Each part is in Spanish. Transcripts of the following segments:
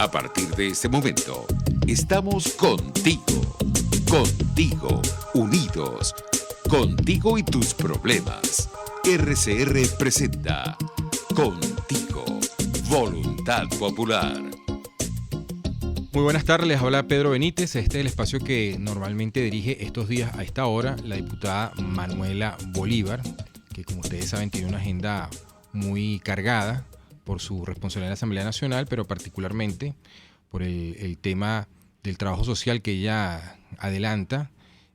A partir de este momento, estamos contigo, contigo, unidos, contigo y tus problemas. RCR presenta Contigo, Voluntad Popular. Muy buenas tardes, les habla Pedro Benítez. Este es el espacio que normalmente dirige estos días a esta hora la diputada Manuela Bolívar, que como ustedes saben tiene una agenda muy cargada por su responsabilidad en la Asamblea Nacional, pero particularmente por el tema del trabajo social que ella adelanta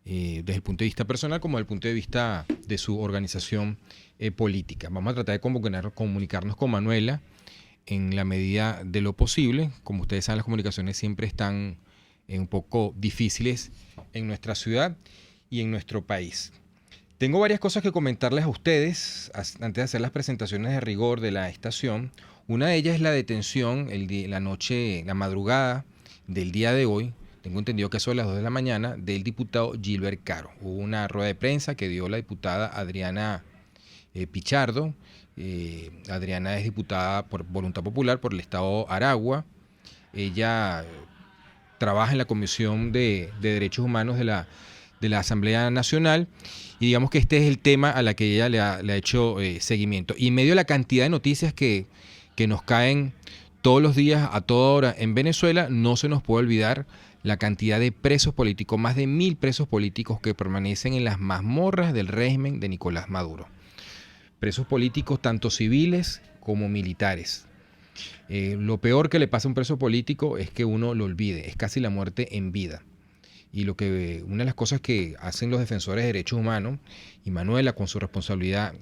desde el punto de vista personal como desde el punto de vista de su organización política. Vamos a tratar de comunicarnos con Manuela en la medida de lo posible. Como ustedes saben, las comunicaciones siempre están un poco difíciles en nuestra ciudad y en nuestro país. Tengo varias cosas que comentarles a ustedes antes de hacer las presentaciones de rigor de la estación. Una de ellas es la detención la madrugada del día de hoy, tengo entendido que eso a las 2 de la mañana, del diputado Gilbert Caro. Hubo una rueda de prensa que dio la diputada Adriana Pichardo. Adriana es diputada por Voluntad Popular por el estado Aragua. Ella trabaja en la Comisión de Derechos Humanos de la Asamblea Nacional, y digamos que este es el tema a la que ella le ha hecho seguimiento. Y en medio de la cantidad de noticias que nos caen todos los días, a toda hora en Venezuela, no se nos puede olvidar la cantidad de presos políticos, más de 1.000 presos políticos que permanecen en las mazmorras del régimen de Nicolás Maduro. Presos políticos tanto civiles como militares. Lo peor que le pasa a un preso político es que uno lo olvide, es casi la muerte en vida. Y una de las cosas que hacen los defensores de derechos humanos, y Manuela con su responsabilidad,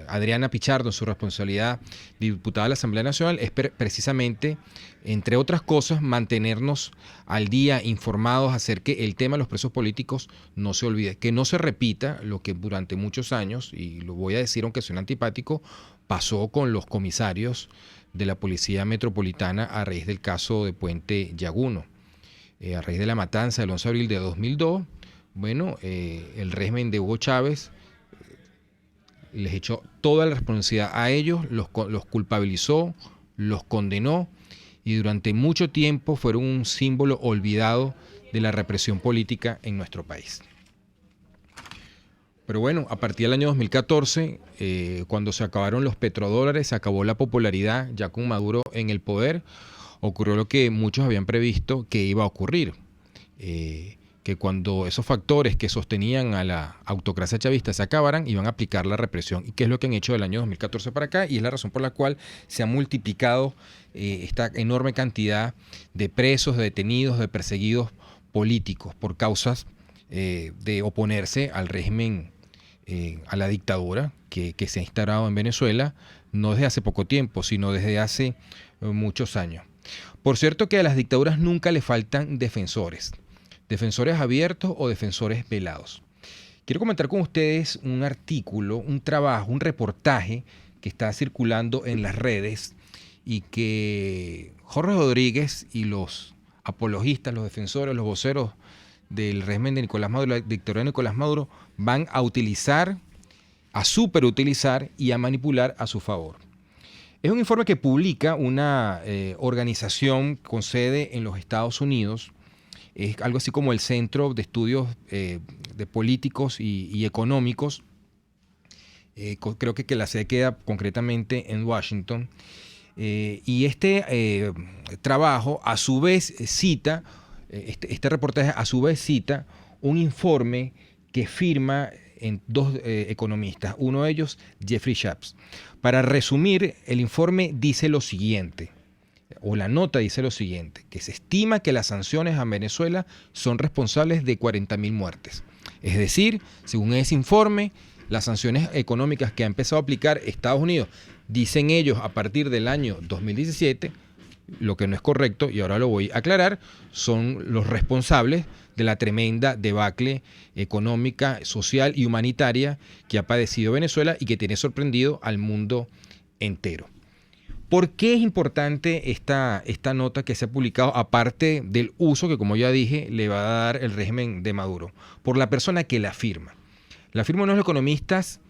Adriana Pichardo en su responsabilidad de diputada de la Asamblea Nacional, es precisamente, entre otras cosas, mantenernos al día, informados, hacer que el tema de los presos políticos no se olvide, que no se repita lo que durante muchos años, y lo voy a decir aunque suene antipático, pasó con los comisarios de la Policía Metropolitana a raíz del caso de Puente Llaguno. A raíz de la matanza del 11 de abril de 2002, el régimen de Hugo Chávez les echó toda la responsabilidad a ellos, los culpabilizó, los condenó, y durante mucho tiempo fueron un símbolo olvidado de la represión política en nuestro país. Pero bueno, a partir del año 2014, cuando se acabaron los petrodólares, se acabó la popularidad ya con Maduro en el poder, ocurrió lo que muchos habían previsto que iba a ocurrir, que cuando esos factores que sostenían a la autocracia chavista se acabaran, iban a aplicar la represión, y que es lo que han hecho del año 2014 para acá, y es la razón por la cual se ha multiplicado esta enorme cantidad de presos, de detenidos, de perseguidos políticos por causas de oponerse al régimen, a la dictadura que se ha instaurado en Venezuela, no desde hace poco tiempo, sino desde hace muchos años. Por cierto que a las dictaduras nunca le faltan defensores abiertos o defensores velados. Quiero comentar con ustedes un artículo, un trabajo, un reportaje que está circulando en las redes y que Jorge Rodríguez y los apologistas, los defensores, los voceros del régimen de Nicolás Maduro, la dictadura de Nicolás Maduro, van a utilizar, a superutilizar y a manipular a su favor. Es un informe que publica una organización con sede en los Estados Unidos. Es algo así como el Centro de Estudios de Políticos y Económicos. Creo que la sede queda concretamente en Washington. Y este trabajo a su vez cita, este reportaje a su vez cita un informe que firma en dos economistas, uno de ellos Jeffrey Sachs. Para resumir, el informe dice lo siguiente, o la nota dice lo siguiente, que se estima que las sanciones a Venezuela son responsables de 40.000 muertes. Es decir, según ese informe, las sanciones económicas que ha empezado a aplicar Estados Unidos, dicen ellos a partir del año 2017, lo que no es correcto, y ahora lo voy a aclarar, son los responsables de la tremenda debacle económica, social y humanitaria que ha padecido Venezuela y que tiene sorprendido al mundo entero. ¿Por qué es importante esta nota que se ha publicado, aparte del uso que, como ya dije, le va a dar el régimen de Maduro? Por la persona que la firma. La firma unos economistas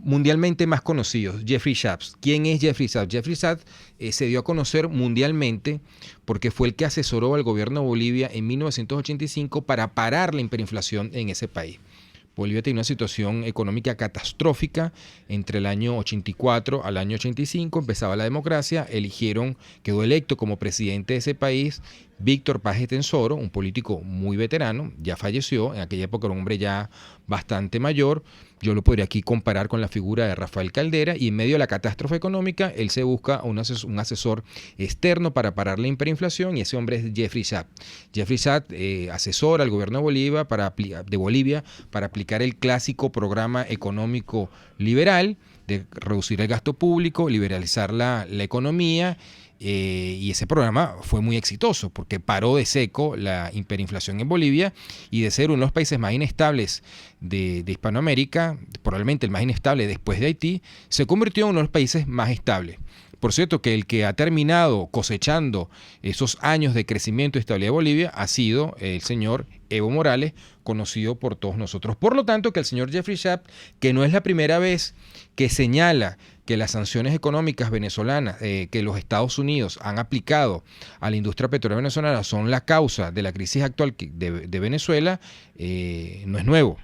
mundialmente más conocidos, Jeffrey Sachs. ¿Quién es Jeffrey Sachs? Jeffrey Sachs se dio a conocer mundialmente porque fue el que asesoró al gobierno de Bolivia en 1985 para parar la hiperinflación en ese país. Bolivia tenía una situación económica catastrófica entre el año 84 al año 85, empezaba la democracia, quedó electo como presidente de ese país Víctor Paz Estenssoro, un político muy veterano, ya falleció, en aquella época era un hombre ya bastante mayor. Yo lo podría aquí comparar con la figura de Rafael Caldera, y en medio de la catástrofe económica, él se busca un asesor externo para parar la hiperinflación, y ese hombre es Jeffrey Sachs. Jeffrey Sachs asesora al gobierno de Bolivia para aplicar el clásico programa económico liberal de reducir el gasto público, liberalizar la economía. Y ese programa fue muy exitoso porque paró de seco la hiperinflación en Bolivia, y de ser uno de los países más inestables de Hispanoamérica, probablemente el más inestable después de Haití, se convirtió en uno de los países más estables. Por cierto, que el que ha terminado cosechando esos años de crecimiento y estabilidad de Bolivia ha sido el señor Evo Morales, conocido por todos nosotros. Por lo tanto, que el señor Jeffrey Sachs, que no es la primera vez que señala que las sanciones económicas venezolanas que los Estados Unidos han aplicado a la industria petrolera venezolana son la causa de la crisis actual de Venezuela, no es nuevo.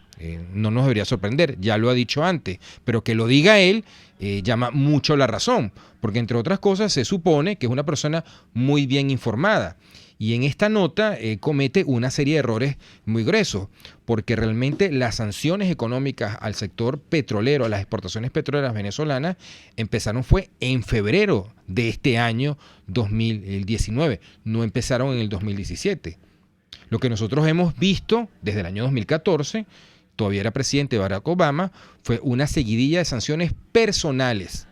No nos debería sorprender, ya lo ha dicho antes, pero que lo diga él llama mucho la razón, porque entre otras cosas se supone que es una persona muy bien informada. Y en esta nota comete una serie de errores muy gruesos, porque realmente las sanciones económicas al sector petrolero, a las exportaciones petroleras venezolanas, empezaron fue en febrero de este año 2019, no empezaron en el 2017. Lo que nosotros hemos visto desde el año 2014, todavía era presidente Barack Obama, fue una seguidilla de sanciones personales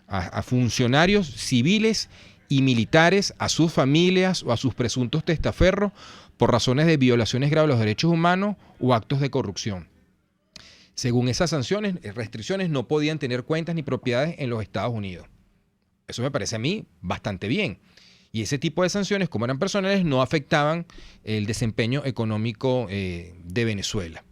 a funcionarios civiles y militares, a sus familias o a sus presuntos testaferros por razones de violaciones graves de los derechos humanos o actos de corrupción. Según esas sanciones, restricciones no podían tener cuentas ni propiedades en los Estados Unidos. Eso me parece a mí bastante bien. Y ese tipo de sanciones, como eran personales, no afectaban el desempeño económico de Venezuela.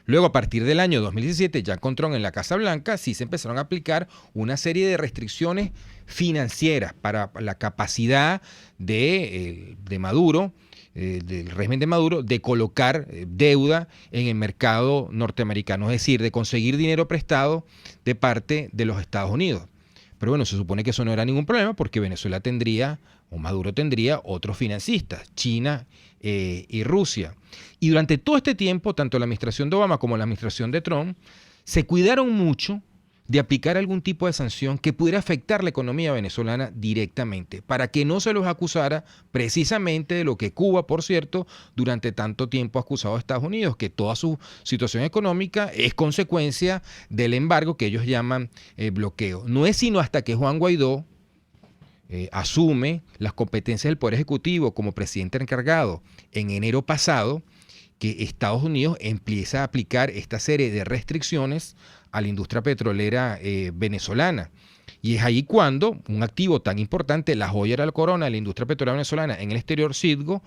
Luego, a partir del año 2017, ya con Trump en la Casa Blanca, sí se empezaron a aplicar una serie de restricciones financieras para la capacidad de Maduro, del régimen de Maduro, de colocar deuda en el mercado norteamericano, es decir, de conseguir dinero prestado de parte de los Estados Unidos. Pero bueno, se supone que eso no era ningún problema porque Venezuela tendría, o Maduro tendría, otros financistas, China y Rusia. Y durante todo este tiempo, tanto la administración de Obama como la administración de Trump, se cuidaron mucho de aplicar algún tipo de sanción que pudiera afectar la economía venezolana directamente, para que no se los acusara precisamente de lo que Cuba, por cierto, durante tanto tiempo ha acusado a Estados Unidos, que toda su situación económica es consecuencia del embargo que ellos llaman bloqueo. No es sino hasta que Juan Guaidó asume las competencias del Poder Ejecutivo como presidente encargado en enero pasado, que Estados Unidos empieza a aplicar esta serie de restricciones a la industria petrolera venezolana. Y es ahí cuando un activo tan importante, la joya de la corona de la industria petrolera venezolana en el exterior, Citgo,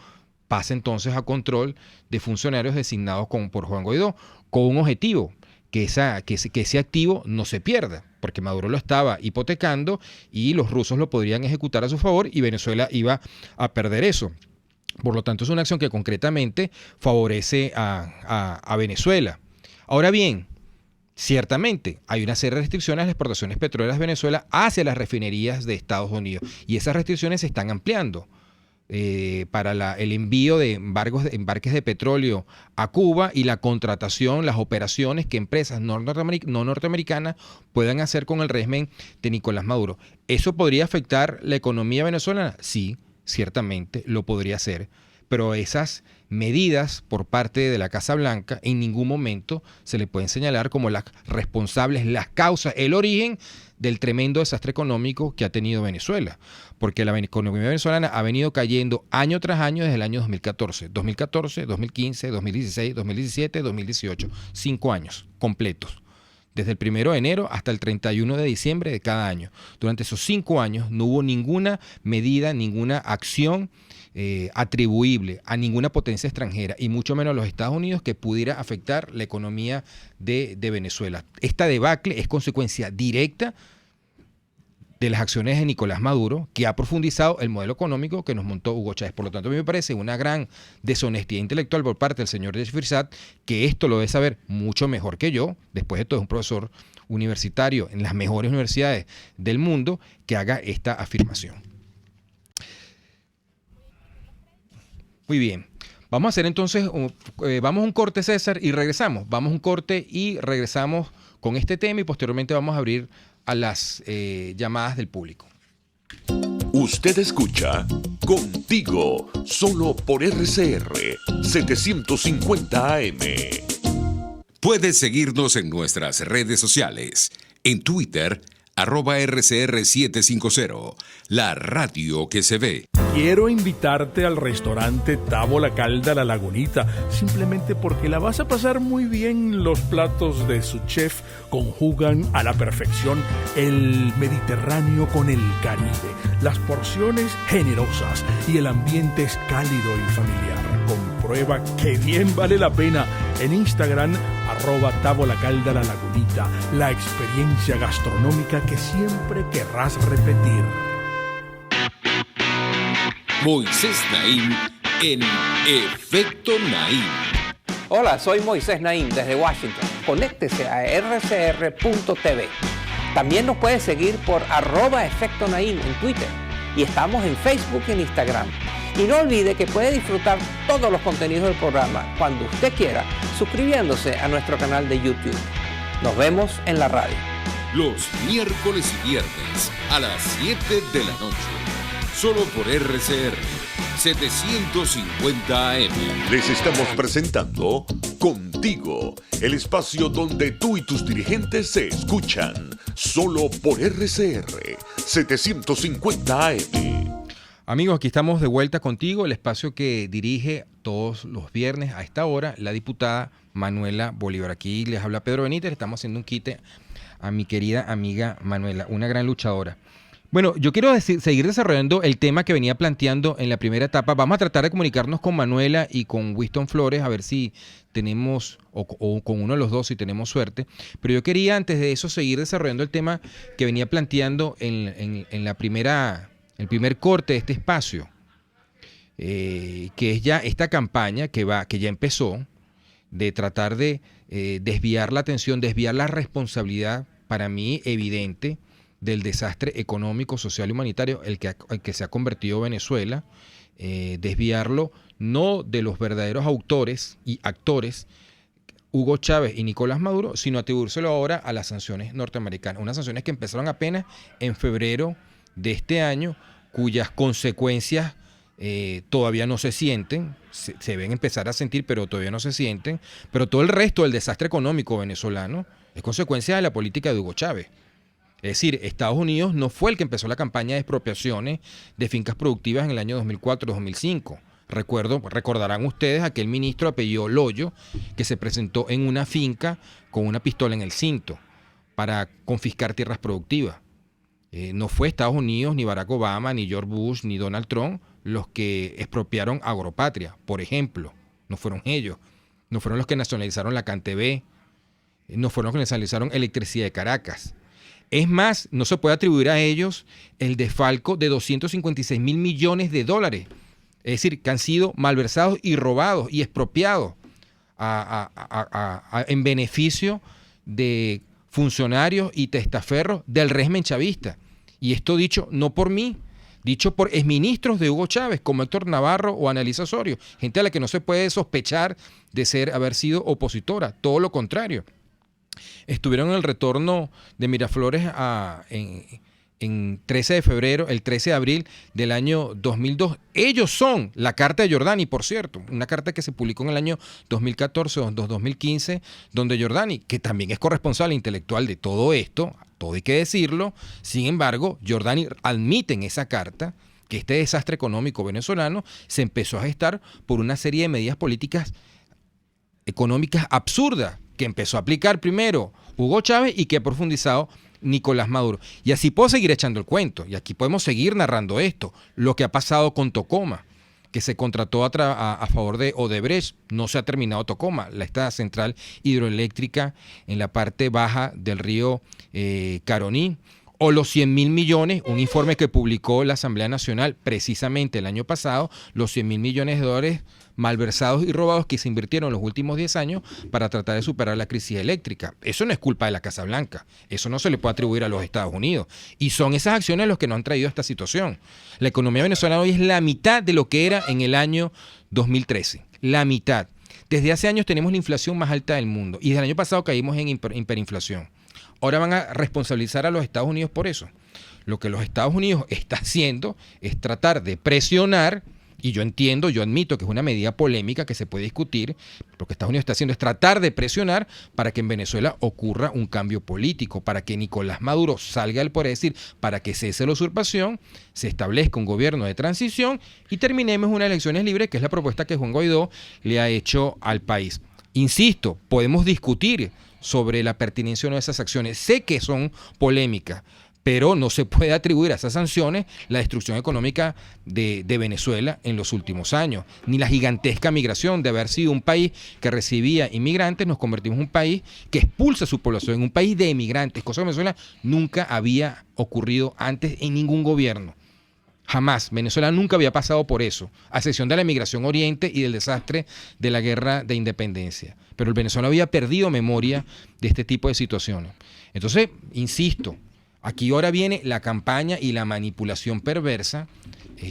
pasa entonces a control de funcionarios designados por Juan Guaidó, con un objetivo, que ese activo no se pierda, porque Maduro lo estaba hipotecando y los rusos lo podrían ejecutar a su favor y Venezuela iba a perder eso. Por lo tanto, es una acción que concretamente favorece a Venezuela. Ahora bien, ciertamente hay una serie de restricciones a las exportaciones petroleras de Venezuela hacia las refinerías de Estados Unidos, y esas restricciones se están ampliando para el envío de embarques de petróleo a Cuba y la contratación, las operaciones que empresas no norteamericanas puedan hacer con el régimen de Nicolás Maduro. ¿Eso podría afectar la economía venezolana? Sí, ciertamente lo podría hacer, pero esas medidas por parte de la Casa Blanca en ningún momento se le pueden señalar como las responsables, las causas, el origen del tremendo desastre económico que ha tenido Venezuela, porque la economía venezolana ha venido cayendo año tras año desde el año 2014, 2015, 2016, 2017, 2018, 5 años completos, desde el 1 de enero hasta el 31 de diciembre de cada año. Durante esos 5 años no hubo ninguna medida, ninguna acción atribuible a ninguna potencia extranjera, y mucho menos a los Estados Unidos, que pudiera afectar la economía de Venezuela. Esta debacle es consecuencia directa de las acciones de Nicolás Maduro, que ha profundizado el modelo económico que nos montó Hugo Chávez. Por lo tanto, a mí me parece una gran deshonestidad intelectual por parte del señor Firsat, que esto lo debe saber mucho mejor que yo. Después de todo, es un profesor universitario en las mejores universidades del mundo, que haga esta afirmación. Muy bien. Vamos a hacer entonces, vamos a un corte, César, y regresamos. Vamos a un corte y regresamos con este tema, y posteriormente vamos a abrir a las llamadas del público. Usted escucha Contigo, solo por RCR 750 AM. Puedes seguirnos en nuestras redes sociales. En Twitter, @RCR750, la radio que se ve. Quiero invitarte al restaurante Távola Calda La Lagunita, simplemente porque la vas a pasar muy bien. Los platos de su chef conjugan a la perfección el Mediterráneo con el Caribe, las porciones generosas y el ambiente es cálido y familiar. Comprueba que bien vale la pena en Instagram, @Távola Calda La Lagunita, la experiencia gastronómica que siempre querrás repetir. Moisés Naim en Efecto Naim. Hola, soy Moisés Naim desde Washington. Conéctese a rcr.tv. También nos puede seguir por @Efecto Naim en Twitter. Y estamos en Facebook y en Instagram. Y no olvide que puede disfrutar todos los contenidos del programa cuando usted quiera, suscribiéndose a nuestro canal de YouTube. Nos vemos en la radio. Los miércoles y viernes a las 7 de la noche. Solo por RCR 750 AM. Les estamos presentando Contigo, el espacio donde tú y tus dirigentes se escuchan. Solo por RCR 750 AM. Amigos, aquí estamos de vuelta contigo, el espacio que dirige todos los viernes a esta hora la diputada Manuela Bolívar. Aquí les habla Pedro Benítez, estamos haciendo un quite a mi querida amiga Manuela, una gran luchadora. Bueno, yo quiero seguir desarrollando el tema que venía planteando en la primera etapa. Vamos a tratar de comunicarnos con Manuela y con Winston Flores, a ver si tenemos, o con uno de los dos, si tenemos suerte. Pero yo quería, antes de eso, seguir desarrollando el tema que venía planteando en el primer corte de este espacio, que es ya esta campaña que ya empezó, de tratar de desviar la atención, desviar la responsabilidad, para mí evidente, del desastre económico, social y humanitario el que se ha convertido Venezuela, desviarlo no de los verdaderos autores y actores, Hugo Chávez y Nicolás Maduro, sino atribuírselo ahora a las sanciones norteamericanas, unas sanciones que empezaron apenas en febrero de este año, cuyas consecuencias todavía no se sienten, se ven empezar a sentir, pero todavía no se sienten, pero todo el resto del desastre económico venezolano es consecuencia de la política de Hugo Chávez. Es decir, Estados Unidos no fue el que empezó la campaña de expropiaciones de fincas productivas en el año 2004-2005. Recordarán ustedes aquel ministro apellido Loyo que se presentó en una finca con una pistola en el cinto para confiscar tierras productivas. No fue Estados Unidos, ni Barack Obama, ni George Bush, ni Donald Trump los que expropiaron Agropatria, por ejemplo. No fueron ellos. No fueron los que nacionalizaron la CanTV. No fueron los que nacionalizaron Electricidad de Caracas. Es más, no se puede atribuir a ellos el desfalco de 256 mil millones de dólares. Es decir, que han sido malversados y robados y expropiados en beneficio de funcionarios y testaferros del régimen chavista. Y esto dicho no por mí, dicho por exministros de Hugo Chávez, como Héctor Navarro o Annalisa Osorio, gente a la que no se puede sospechar de haber sido opositora, todo lo contrario. Estuvieron en el retorno de Miraflores en 13 de febrero, el 13 de abril del año 2002. Ellos son la carta de Giordani, por cierto, una carta que se publicó en el año 2014 o 2015, donde Giordani, que también es corresponsal intelectual de todo esto, todo hay que decirlo, sin embargo, Giordani admite en esa carta que este desastre económico venezolano se empezó a gestar por una serie de medidas políticas económicas absurdas, que empezó a aplicar primero Hugo Chávez y que ha profundizado Nicolás Maduro. Y así puedo seguir echando el cuento, y aquí podemos seguir narrando esto, lo que ha pasado con Tocoma, que se contrató a favor de Odebrecht. No se ha terminado Tocoma, esta central hidroeléctrica en la parte baja del río Caroní. O los 100.000 millones, un informe que publicó la Asamblea Nacional precisamente el año pasado, los 100.000 millones de dólares malversados y robados que se invirtieron en los últimos 10 años para tratar de superar la crisis eléctrica. Eso no es culpa de la Casa Blanca, eso no se le puede atribuir a los Estados Unidos. Y son esas acciones los que nos han traído a esta situación. La economía venezolana hoy es la mitad de lo que era en el año 2013, la mitad. Desde hace años tenemos la inflación más alta del mundo y desde el año pasado caímos en hiperinflación. Ahora van a responsabilizar a los Estados Unidos por eso. Lo que los Estados Unidos está haciendo es tratar de presionar, y yo entiendo, yo admito que es una medida polémica que se puede discutir, lo que Estados Unidos está haciendo es tratar de presionar para que en Venezuela ocurra un cambio político, para que Nicolás Maduro salga del poder, es decir, para que cese la usurpación, se establezca un gobierno de transición y terminemos unas elecciones libres, que es la propuesta que Juan Guaidó le ha hecho al país. Insisto, podemos discutir sobre la pertinencia o no de esas acciones. Sé que son polémicas, pero no se puede atribuir a esas sanciones la destrucción económica de Venezuela en los últimos años, ni la gigantesca migración de haber sido un país que recibía inmigrantes, nos convertimos en un país que expulsa a su población, en un país de emigrantes, cosa que en Venezuela nunca había ocurrido antes en ningún gobierno. Jamás. Venezuela nunca había pasado por eso, a excepción de la emigración oriente y del desastre de la guerra de independencia. Pero el Venezuela había perdido memoria de este tipo de situaciones. Entonces, insisto, aquí ahora viene la campaña y la manipulación perversa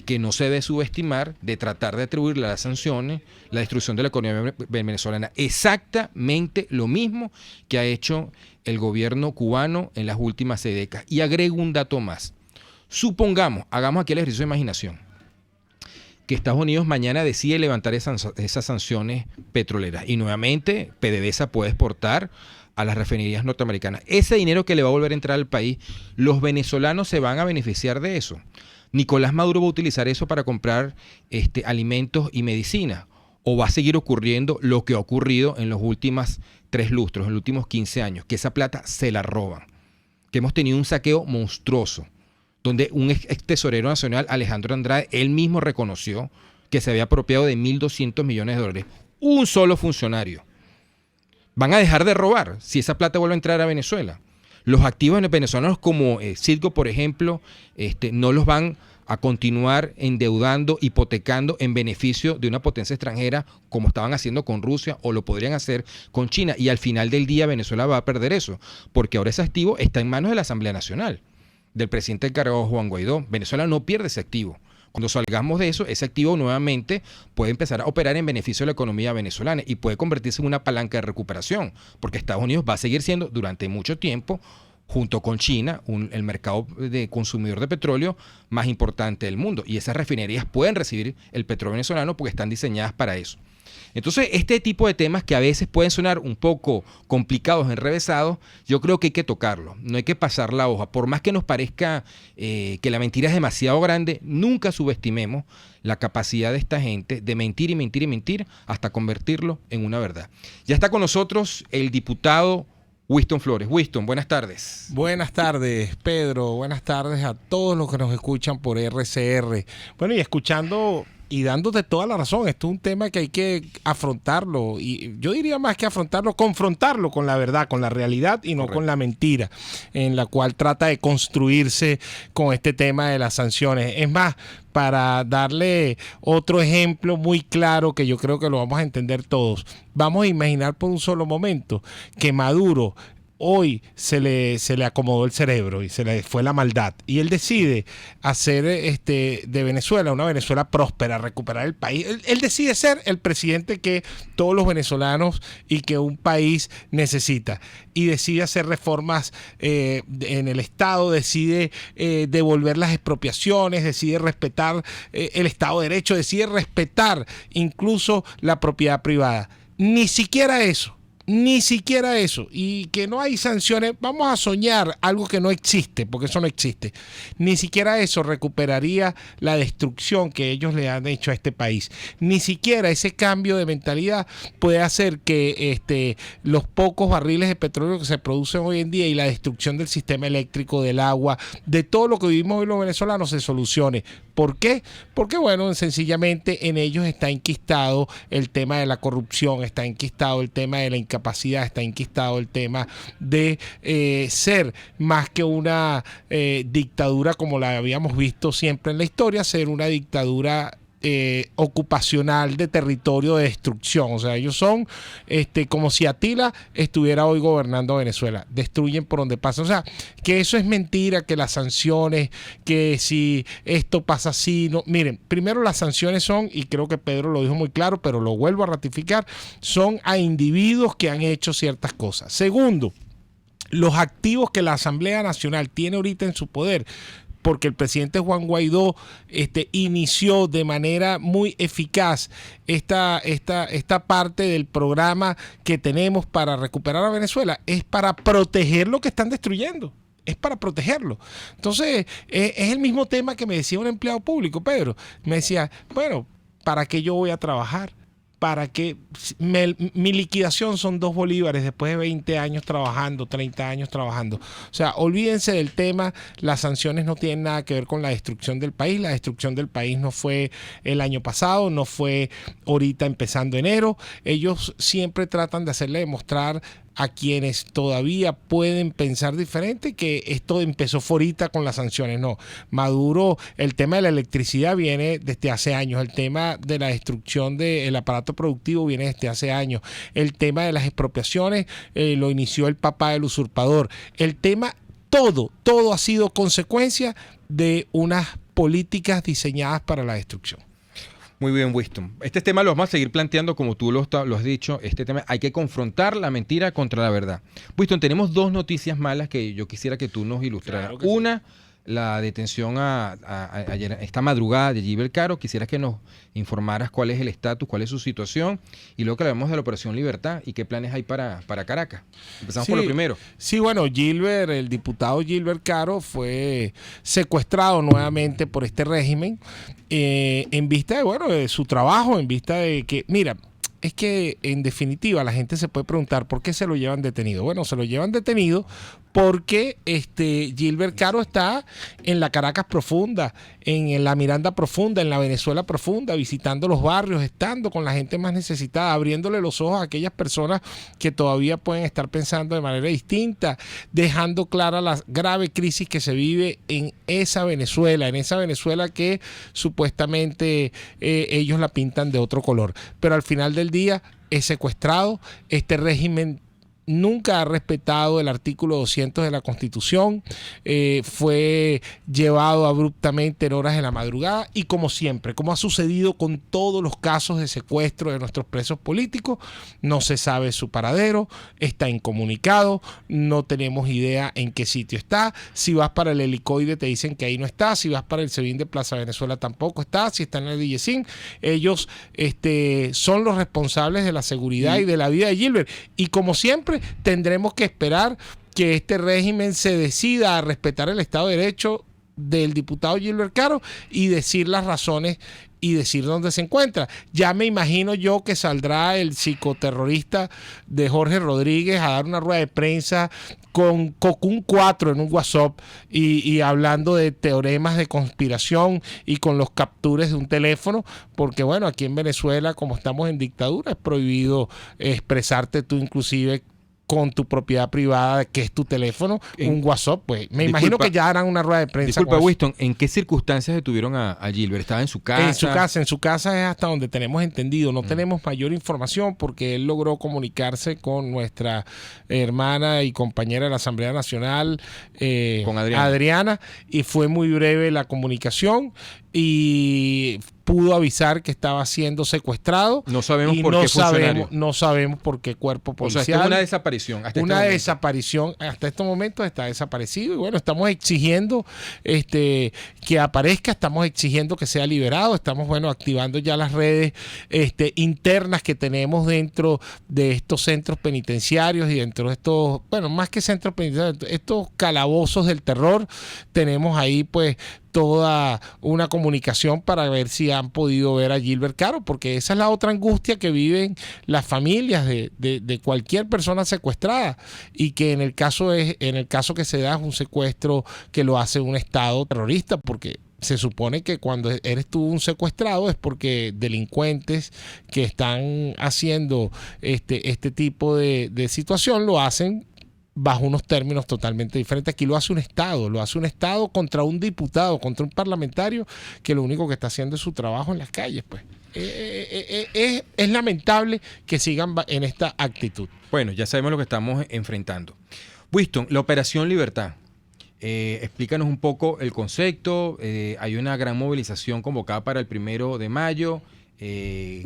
que no se debe subestimar de tratar de atribuirle a las sanciones la destrucción de la economía venezolana. Exactamente lo mismo que ha hecho el gobierno cubano en las últimas 6 décadas. Y agrego un dato más. Supongamos, hagamos aquí el ejercicio de imaginación, que Estados Unidos mañana decide levantar esas sanciones petroleras y nuevamente PDVSA puede exportar a las refinerías norteamericanas. Ese dinero que le va a volver a entrar al país, los venezolanos se van a beneficiar de eso. Nicolás Maduro va a utilizar eso para comprar alimentos y medicinas, o va a seguir ocurriendo lo que ha ocurrido en los últimos 3 lustros, en los últimos 15 años, que esa plata se la roban, que hemos tenido un saqueo monstruoso, donde un ex tesorero nacional, Alejandro Andrade, él mismo reconoció que se había apropiado de 1.200 millones de dólares. Un solo funcionario. Van a dejar de robar si esa plata vuelve a entrar a Venezuela. Los activos venezolanos como Citgo, por ejemplo, no los van a continuar endeudando, hipotecando en beneficio de una potencia extranjera como estaban haciendo con Rusia o lo podrían hacer con China. Y al final del día Venezuela va a perder eso, porque ahora ese activo está en manos de la Asamblea Nacional, del presidente encargado Juan Guaidó. Venezuela no pierde ese activo. Cuando salgamos de eso, ese activo nuevamente puede empezar a operar en beneficio de la economía venezolana y puede convertirse en una palanca de recuperación, porque Estados Unidos va a seguir siendo durante mucho tiempo, junto con China, el mercado de consumidor de petróleo más importante del mundo. Y esas refinerías pueden recibir el petróleo venezolano porque están diseñadas para eso. Entonces, este tipo de temas que a veces pueden sonar un poco complicados, enrevesados, yo creo que hay que tocarlo, no hay que pasar la hoja. Por más que nos parezca que la mentira es demasiado grande, nunca subestimemos la capacidad de esta gente de mentir y mentir y mentir hasta convertirlo en una verdad. Ya está con nosotros el diputado Winston Flores. Winston, buenas tardes. Buenas tardes, Pedro. Buenas tardes a todos los que nos escuchan por RCR. Bueno, y escuchando y dándote toda la razón, esto es un tema que hay que afrontarlo, y yo diría más que afrontarlo, confrontarlo con la verdad, con la realidad y no Correcto. Con la mentira, en la cual trata de construirse con este tema de las sanciones. Es más, para darle otro ejemplo muy claro que yo creo que lo vamos a entender todos, vamos a imaginar por un solo momento que Maduro hoy se le acomodó el cerebro y se le fue la maldad y él decide hacer de Venezuela una Venezuela próspera, recuperar el país. Él decide ser el presidente que todos los venezolanos y que un país necesita, y decide hacer reformas en el Estado, decide devolver las expropiaciones, decide respetar el Estado de Derecho, decide respetar incluso la propiedad privada. Ni siquiera eso Ni siquiera eso, y que no hay sanciones, vamos a soñar algo que no existe, porque eso no existe. Ni siquiera eso recuperaría la destrucción que ellos le han hecho a este país. Ni siquiera ese cambio de mentalidad puede hacer que los pocos barriles de petróleo que se producen hoy en día y la destrucción del sistema eléctrico, del agua, de todo lo que vivimos hoy los venezolanos se solucione. ¿Por qué? Porque, bueno, sencillamente en ellos está enquistado el tema de la corrupción, está enquistado el tema de la incapacidad, está enquistado el tema de ser más que una dictadura como la habíamos visto siempre en la historia, ser una dictadura ocupacional de territorio de destrucción. O sea, ellos son como si Atila estuviera hoy gobernando Venezuela. Destruyen por donde pasa. O sea, que eso es mentira, que las sanciones, que si esto pasa así, no. Miren, primero las sanciones son, y creo que Pedro lo dijo muy claro, pero lo vuelvo a ratificar, son a individuos que han hecho ciertas cosas. Segundo, los activos que la Asamblea Nacional tiene ahorita en su poder, porque el presidente Juan Guaidó inició de manera muy eficaz esta parte del programa que tenemos para recuperar a Venezuela, es para proteger lo que están destruyendo. Es para protegerlo. Entonces, es el mismo tema que me decía un empleado público, Pedro. Me decía, bueno, ¿para qué yo voy a trabajar? Para que mi liquidación son 2 bolívares después de 20 años trabajando, 30 años trabajando. O sea, olvídense del tema, las sanciones no tienen nada que ver con la destrucción del país. La destrucción del país no fue el año pasado, no fue ahorita empezando enero. Ellos siempre tratan de hacerle demostrar a quienes todavía pueden pensar diferente que esto empezó ahorita con las sanciones. No, Maduro, el tema de la electricidad viene desde hace años, el tema de la destrucción del aparato productivo viene desde hace años, el tema de las expropiaciones lo inició el papá del usurpador, el tema, todo ha sido consecuencia de unas políticas diseñadas para la destrucción. Muy bien, Winston. Este tema lo vamos a seguir planteando como tú lo has dicho. Este tema hay que confrontar la mentira contra la verdad. Winston, tenemos 2 noticias malas que yo quisiera que tú nos ilustraras. Claro que una, sí. La detención ayer, esta madrugada de Gilbert Caro. Quisiera que nos informaras cuál es el estatus, cuál es su situación. Y luego que hablemos de la Operación Libertad y qué planes hay para Caracas. Empezamos por lo primero. Sí, bueno, el diputado Gilbert Caro fue secuestrado nuevamente por este régimen en vista de su trabajo, en vista de que, mira, es que en definitiva la gente se puede preguntar por qué se lo llevan detenido. Bueno, se lo llevan detenido porque Gilbert Caro está en la Caracas profunda, en la Miranda profunda, en la Venezuela profunda, visitando los barrios, estando con la gente más necesitada, abriéndole los ojos a aquellas personas que todavía pueden estar pensando de manera distinta, dejando clara la grave crisis que se vive en esa Venezuela que supuestamente ellos la pintan de otro color. Pero al final del día es secuestrado. Este régimen nunca ha respetado el artículo 200 de la Constitución, fue llevado abruptamente en horas de la madrugada y como siempre, como ha sucedido con todos los casos de secuestro de nuestros presos políticos, no se sabe su paradero, está incomunicado, no tenemos idea en qué sitio está. Si vas para el helicoide te dicen que ahí no está, si vas para el SEBIN de Plaza Venezuela tampoco está, si está en el Villecín, ellos son los responsables de la seguridad y de la vida de Gilbert, y como siempre tendremos que esperar que este régimen se decida a respetar el Estado de Derecho del diputado Gilbert Caro y decir las razones y decir dónde se encuentra. Ya me imagino yo que saldrá el psicoterrorista de Jorge Rodríguez a dar una rueda de prensa con Cocún 4 en un WhatsApp y hablando de teoremas de conspiración y con los captures de un teléfono, porque bueno, aquí en Venezuela, como estamos en dictadura, es prohibido expresarte tú inclusive con tu propiedad privada, que es tu teléfono, un WhatsApp, pues me imagino que ya harán una rueda de prensa. Disculpa, Winston, ¿en qué circunstancias detuvieron a Gilbert? ¿Estaba en su casa? En su casa es hasta donde tenemos entendido. No tenemos mayor información porque él logró comunicarse con nuestra hermana y compañera de la Asamblea Nacional, con Adriana, y fue muy breve la comunicación. Y pudo avisar que estaba siendo secuestrado. No sabemos por qué funcionario. No sabemos por qué cuerpo policial. O sea, es una desaparición. Desaparición. Hasta estos momentos está desaparecido. Y bueno, estamos exigiendo que aparezca, estamos exigiendo que sea liberado. Estamos, activando ya las redes internas que tenemos dentro de estos centros penitenciarios y dentro de estos, más que centros penitenciarios, estos calabozos del terror. Tenemos ahí, pues, toda una comunicación para ver si han podido ver a Gilbert Caro, porque esa es la otra angustia que viven las familias de cualquier persona secuestrada, y que en el caso que se da es un secuestro que lo hace un Estado terrorista, porque se supone que cuando eres tú un secuestrado es porque delincuentes que están haciendo este tipo de situación lo hacen bajo unos términos totalmente diferentes. Aquí lo hace un Estado contra un diputado, contra un parlamentario que lo único que está haciendo es su trabajo en las calles, pues. Es lamentable que sigan en esta actitud. Bueno, ya sabemos lo que estamos enfrentando. Winston, la Operación Libertad. Explícanos un poco el concepto. Hay una gran movilización convocada para el 1 de mayo.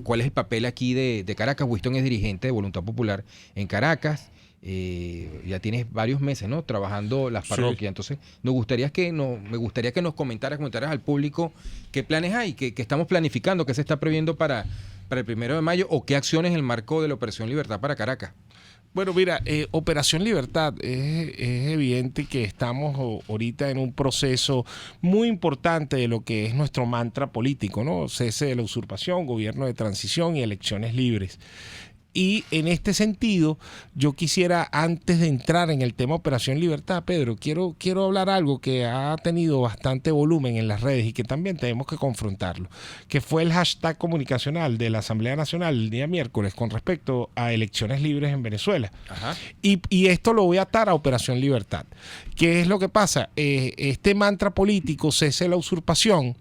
¿Cuál es el papel aquí de Caracas? Winston es dirigente de Voluntad Popular en Caracas. Ya tienes varios meses, ¿no?, trabajando las parroquias. Sí. Entonces, me gustaría que nos comentaras al público qué planes hay, qué estamos planificando, qué se está previendo para el 1 de mayo, o qué acciones en el marco de la Operación Libertad para Caracas. Bueno, mira, Operación Libertad, es evidente que estamos ahorita en un proceso muy importante de lo que es nuestro mantra político, ¿no? Cese de la usurpación, gobierno de transición y elecciones libres. Y en este sentido, yo quisiera, antes de entrar en el tema Operación Libertad, Pedro, quiero hablar algo que ha tenido bastante volumen en las redes y que también tenemos que confrontarlo, que fue el hashtag comunicacional de la Asamblea Nacional el día miércoles con respecto a elecciones libres en Venezuela. Ajá. Y esto lo voy a atar a Operación Libertad. ¿Qué es lo que pasa? Este mantra político, cese de la usurpación,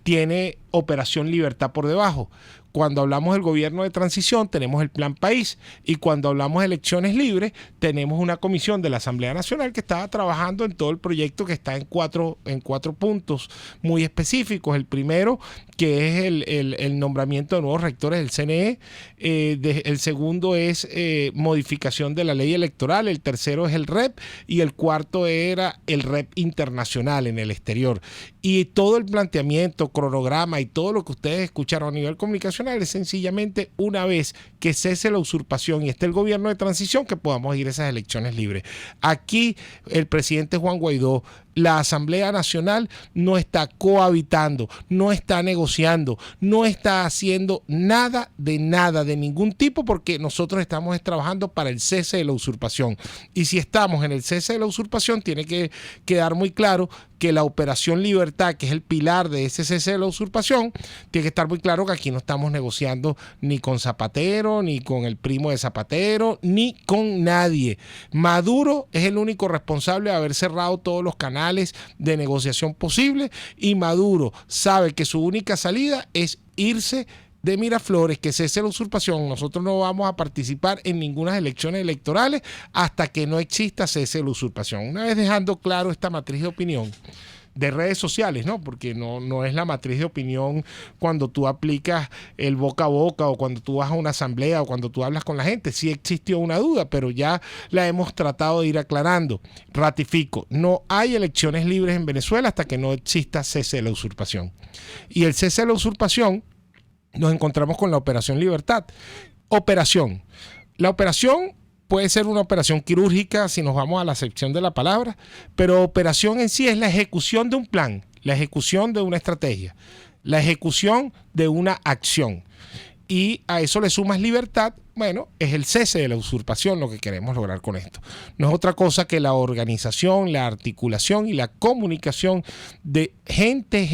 tiene Operación Libertad por debajo. Cuando hablamos del gobierno de transición tenemos el Plan País, y cuando hablamos de elecciones libres tenemos una comisión de la Asamblea Nacional que estaba trabajando en todo el proyecto, que está en cuatro puntos muy específicos. El primero, que es el nombramiento de nuevos rectores del CNE. El segundo es modificación de la ley electoral. El tercero es el REP, y el cuarto era el REP internacional en el exterior. Y todo el planteamiento, cronograma y todo lo que ustedes escucharon a nivel comunicacional es sencillamente, una vez que cese la usurpación y esté el gobierno de transición, que podamos ir a esas elecciones libres. Aquí el presidente Juan Guaidó, la Asamblea Nacional, no está cohabitando, no está negociando, no está haciendo nada de ningún tipo, porque nosotros estamos trabajando para el cese de la usurpación. Y si estamos en el cese de la usurpación, tiene que quedar muy claro que la Operación Libertad, que es el pilar de ese cese de la usurpación, tiene que estar muy claro que aquí no estamos negociando ni con Zapatero, ni con el primo de Zapatero, ni con nadie. Maduro es el único responsable de haber cerrado todos los canales de negociación posible, y Maduro sabe que su única salida es irse de Miraflores, que cese la usurpación. Nosotros no vamos a participar en ninguna elecciones electorales hasta que no exista cese de la usurpación. Una vez dejando claro esta matriz de opinión de redes sociales, ¿no? Porque no es la matriz de opinión cuando tú aplicas el boca a boca, o cuando tú vas a una asamblea, o cuando tú hablas con la gente. Sí existió una duda, pero ya la hemos tratado de ir aclarando. Ratifico, no hay elecciones libres en Venezuela hasta que no exista cese de la usurpación. Y el cese de la usurpación, nos encontramos con la Operación Libertad. La operación puede ser una operación quirúrgica si nos vamos a la acepción de la palabra, pero operación en sí es la ejecución de un plan, la ejecución de una estrategia, la ejecución de una acción. Y a eso le sumas libertad, bueno, es el cese de la usurpación lo que queremos lograr con esto. No es otra cosa que la organización, la articulación y la comunicación de gente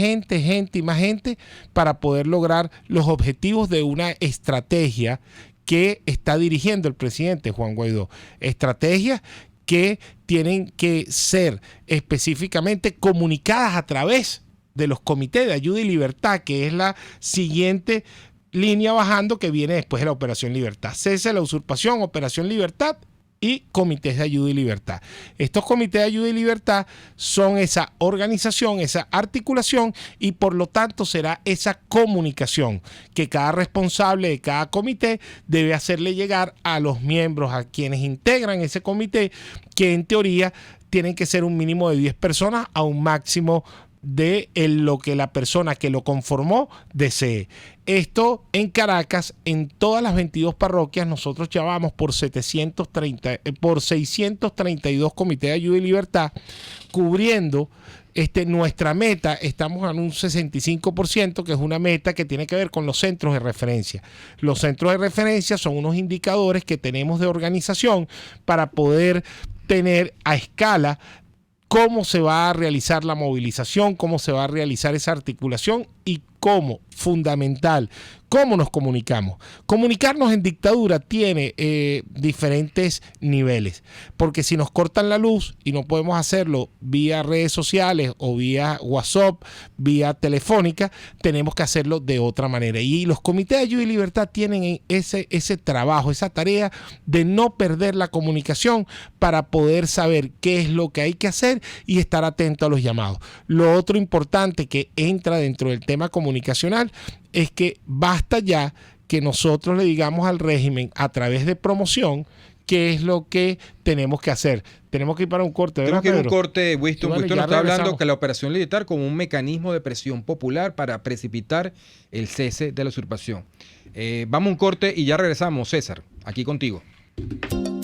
y más gente para poder lograr los objetivos de una estrategia que está dirigiendo el presidente Juan Guaidó. Estrategias que tienen que ser específicamente comunicadas a través de los comités de ayuda y libertad, que es la siguiente línea bajando que viene después de la Operación Libertad. Cese la usurpación, Operación Libertad y comités de ayuda y libertad. Estos comités de ayuda y libertad son esa organización, esa articulación y por lo tanto será esa comunicación que cada responsable de cada comité debe hacerle llegar a los miembros, a quienes integran ese comité, que en teoría tienen que ser un mínimo de 10 personas a un máximo de lo que la persona que lo conformó desee. Esto en Caracas, en todas las 22 parroquias, nosotros ya vamos por 632 comités de ayuda y libertad, cubriendo nuestra meta. Estamos en un 65%, que es una meta que tiene que ver con los centros de referencia. Los centros de referencia son unos indicadores que tenemos de organización para poder tener a escala cómo se va a realizar la movilización, cómo se va a realizar esa articulación y cómo, fundamental, cómo nos comunicamos. Comunicarnos en dictadura tiene diferentes niveles, porque si nos cortan la luz y no podemos hacerlo vía redes sociales o vía WhatsApp, vía telefónica, tenemos que hacerlo de otra manera. Y los comités de ayuda y libertad tienen ese trabajo, esa tarea de no perder la comunicación para poder saber qué es lo que hay que hacer y estar atento a los llamados. Lo otro importante que entra dentro del tema comunicacional es que basta ya que nosotros le digamos al régimen a través de promoción qué es lo que tenemos que hacer. Tenemos que ir para un corte, ¿verdad, Tenemos que ir a un Pedro? corte, Winston. Bueno, Winston ya nos está hablando regresamos. que la operación militar como un mecanismo de presión popular para precipitar el cese de la usurpación. Vamos a un corte y ya regresamos, César, aquí contigo.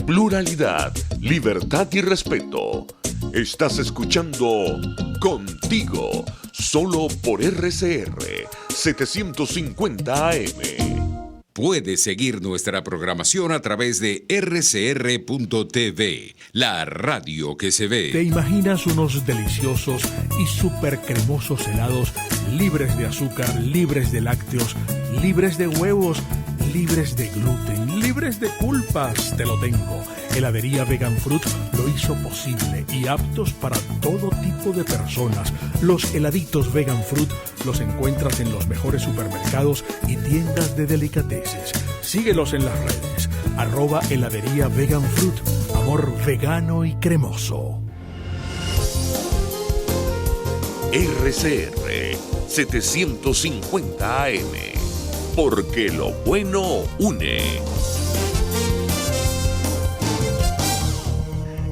Pluralidad, libertad y respeto. Estás escuchando Contigo, solo por RCR 750 AM. Puedes seguir nuestra programación a través de rcr.tv, la radio que se ¿Te ve. imaginas unos deliciosos y súper cremosos helados libres de azúcar, libres de lácteos, libres de huevos, libres de gluten, libres de culpas? Te lo tengo. Heladería Vegan Fruit lo hizo posible y aptos para todo tipo de personas. Los heladitos Vegan Fruit los encuentras en los mejores supermercados y tiendas de delicateces. Síguelos en las redes. @heladería Vegan Fruit. Amor vegano y cremoso. RCR 750 AM. Porque lo bueno une.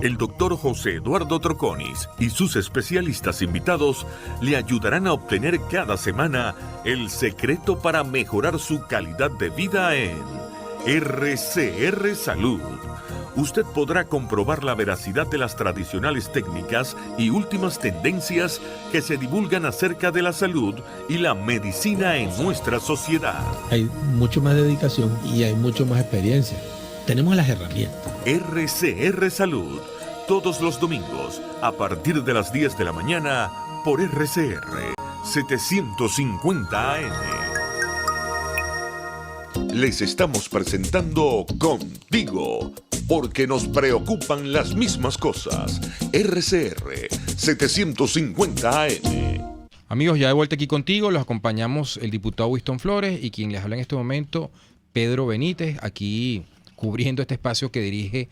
El doctor José Eduardo Troconis y sus especialistas invitados le ayudarán a obtener cada semana el secreto para mejorar su calidad de vida en RCR Salud. Usted podrá comprobar la veracidad de las tradicionales técnicas y últimas tendencias que se divulgan acerca de la salud y la medicina en nuestra sociedad. Hay mucho más dedicación y hay mucho más experiencia. Tenemos las herramientas. RCR Salud, todos los domingos, a partir de las 10 de la mañana, por RCR 750 AM. Les estamos presentando Contigo, porque nos preocupan las mismas cosas. RCR 750 AM. Amigos, ya de vuelta aquí contigo, los acompañamos el diputado Winston Flores y quien les habla en este momento, Pedro Benítez, aquí cubriendo este espacio que dirige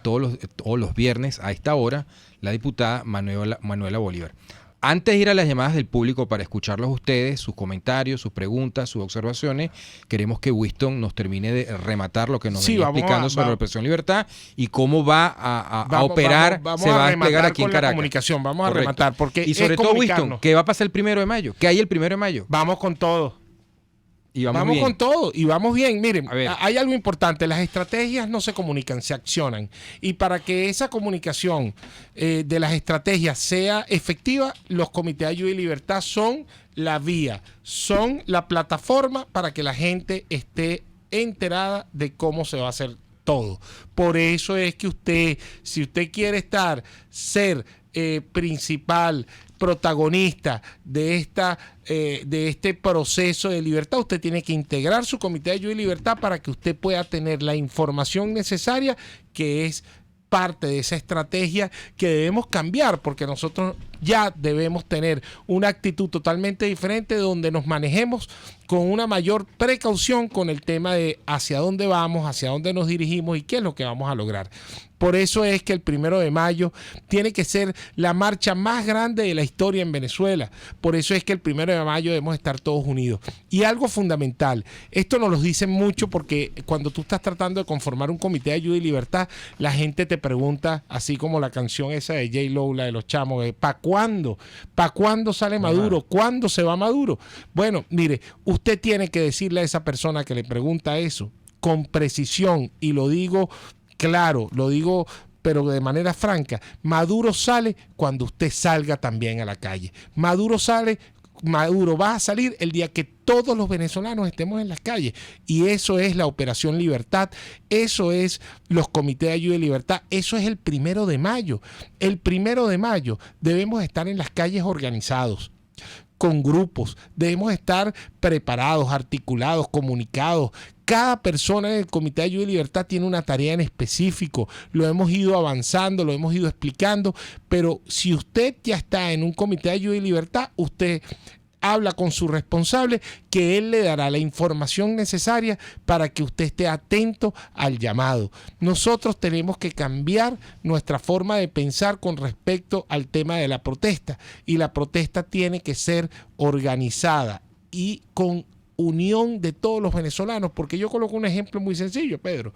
todos los viernes a esta hora la diputada Manuela Bolívar. Antes de ir a las llamadas del público para escucharlos ustedes, sus comentarios, sus preguntas, sus observaciones, queremos que Winston nos termine de rematar lo que nos venía explicando sobre la Operación Libertad y cómo va a operar, se va a desplegar aquí en Caracas. La comunicación, vamos Correcto. a rematar, porque y sobre es todo, Winston, ¿qué va a pasar el 1 de mayo? ¿Qué hay el 1 de mayo? Vamos con todo. Y Vamos bien. con todo y vamos bien. Miren, A ver. hay algo importante. Las estrategias no se comunican, se accionan. Y para que esa comunicación de las estrategias sea efectiva, los comités de ayuda y libertad son la vía, son la plataforma para que la gente esté enterada de cómo se va a hacer todo. Por eso es que usted, si usted quiere ser principal protagonista de este proceso de libertad, usted tiene que integrar su comité de ayuda y libertad para que usted pueda tener la información necesaria, que es parte de esa estrategia que debemos cambiar, porque nosotros Ya debemos tener una actitud totalmente diferente donde nos manejemos con una mayor precaución con el tema de hacia dónde vamos, hacia dónde nos dirigimos y qué es lo que vamos a lograr. Por eso es que el 1 de mayo tiene que ser la marcha más grande de la historia en Venezuela. Por eso es que el 1 de mayo debemos estar todos unidos. Y algo fundamental, esto nos lo dicen mucho porque cuando tú estás tratando de conformar un comité de ayuda y libertad, la gente te pregunta, así como la canción esa de J-Lo, la de los chamos, ¿para cuándo? ¿Para cuándo sale Maduro? ¿Cuándo se va Maduro? Bueno, mire, usted tiene que decirle a esa persona que le pregunta eso con precisión, y lo digo claro, lo digo pero de manera franca, Maduro sale cuando usted salga también a la calle. Maduro va a salir el día que todos los venezolanos estemos en las calles, y eso es la Operación Libertad, eso es los comités de ayuda y libertad, eso es el 1 de mayo. El 1 de mayo debemos estar en las calles organizados, con grupos, debemos estar preparados, articulados, comunicados. Cada persona en el Comité de Ayuda y Libertad tiene una tarea en específico, lo hemos ido avanzando, lo hemos ido explicando, pero si usted ya está en un Comité de Ayuda y Libertad, usted habla con su responsable, que él le dará la información necesaria para que usted esté atento al llamado. Nosotros tenemos que cambiar nuestra forma de pensar con respecto al tema de la protesta, y la protesta tiene que ser organizada y con unión de todos los venezolanos, porque yo coloco un ejemplo muy sencillo, Pedro.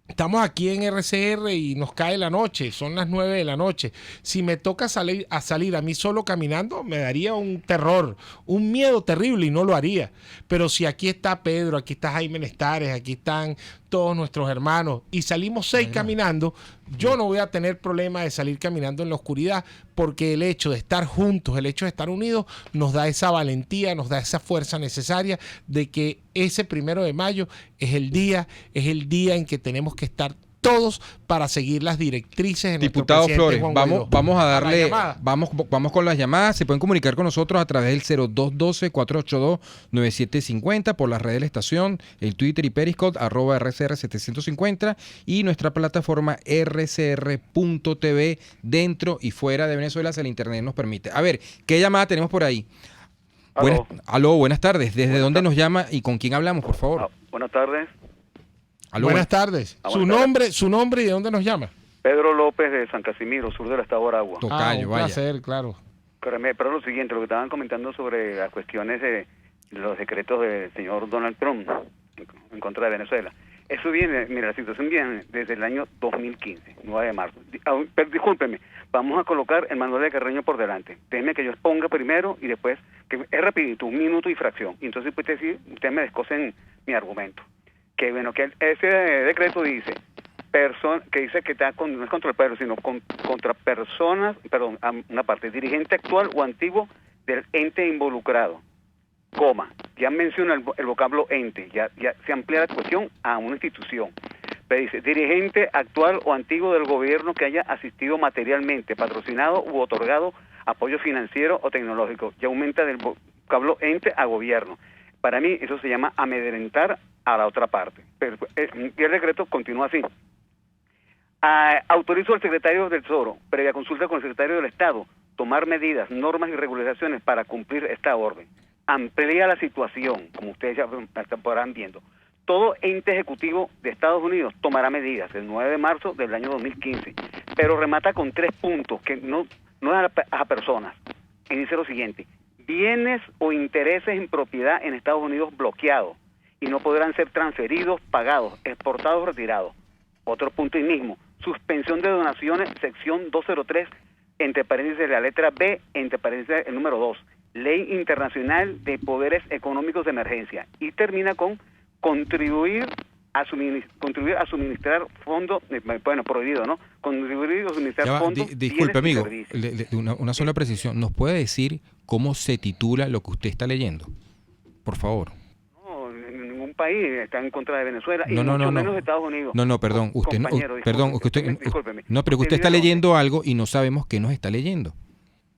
Estamos aquí en RCR y nos cae la noche, son las 9 de la noche. Si me toca salir a mí solo caminando, me daría un terror, un miedo terrible, y no lo haría. Pero si aquí está Pedro, aquí está Jaime Nestares, aquí están todos nuestros hermanos, y salimos 6 caminando, yo no voy a tener problema de salir caminando en la oscuridad, porque el hecho de estar juntos, el hecho de estar unidos, nos da esa valentía, nos da esa fuerza necesaria de que ese 1 de mayo es el día en que tenemos que estar todos para seguir las directrices de nuestro Diputado presidente Flores, Juan Guaidó. vamos a darle, la vamos con las llamadas. Se pueden comunicar con nosotros a través del 0212-482-9750 por las redes de la estación, el Twitter y Periscope, @RCR750, y nuestra plataforma rcr.tv dentro y fuera de Venezuela, si el internet nos permite. A ver, ¿qué llamada tenemos por ahí? Aló, buenas tardes. ¿Desde dónde nos llama y con quién hablamos, por favor? Buenas tardes. Aló, Buenas tardes. Su nombre y de dónde nos llama. Pedro López, de San Casimiro, sur del estado de Aragua. Tocayo, un vaya. placer, claro. Pero lo siguiente, lo que estaban comentando sobre las cuestiones de los decretos del señor Donald Trump en contra de Venezuela. Eso viene, mira, la situación viene desde el año 2015, 9 de marzo. Pero discúlpeme, vamos a colocar el Manuel de Carreño por delante. Déjeme que yo exponga primero y después, que es rapidito, 1 minuto y fracción. Y entonces ustedes me descosen mi argumento. Que bueno, que ese decreto dice que dice que está no es contra el pueblo, sino contra personas, una parte, dirigente actual o antiguo del ente involucrado, ya menciona el vocablo ente, ya se amplía la cuestión a una institución. Pero dice, dirigente actual o antiguo del gobierno que haya asistido materialmente, patrocinado u otorgado apoyo financiero o tecnológico, ya aumenta del vocablo ente a gobierno. Para mí eso se llama amedrentar a la otra parte. Y el decreto continúa así. Autorizo al secretario del Tesoro, previa consulta con el secretario del Estado, tomar medidas, normas y regularizaciones para cumplir esta orden. Amplía la situación, como ustedes ya podrán viendo. Todo ente ejecutivo de Estados Unidos tomará medidas el 9 de marzo del año 2015, pero remata con 3 puntos que no es a personas. Y dice lo siguiente: bienes o intereses en propiedad en Estados Unidos bloqueados y no podrán ser transferidos, pagados, exportados o retirados. Otro punto ahí mismo: suspensión de donaciones, sección 203, entre paréntesis la letra B, entre paréntesis el número 2, Ley Internacional de Poderes Económicos de Emergencia. Y termina con contribuir a suministrar fondos, prohibido, ¿no? Contribuir a suministrar fondos. Disculpe, amigo, una sola precisión. ¿Nos puede decir cómo se titula lo que usted está leyendo? Por favor. No, ningún país está en contra de Venezuela, y mucho menos Estados Unidos. Perdón, usted discúlpeme. No, pero usted está leyendo algo y no sabemos qué nos está leyendo.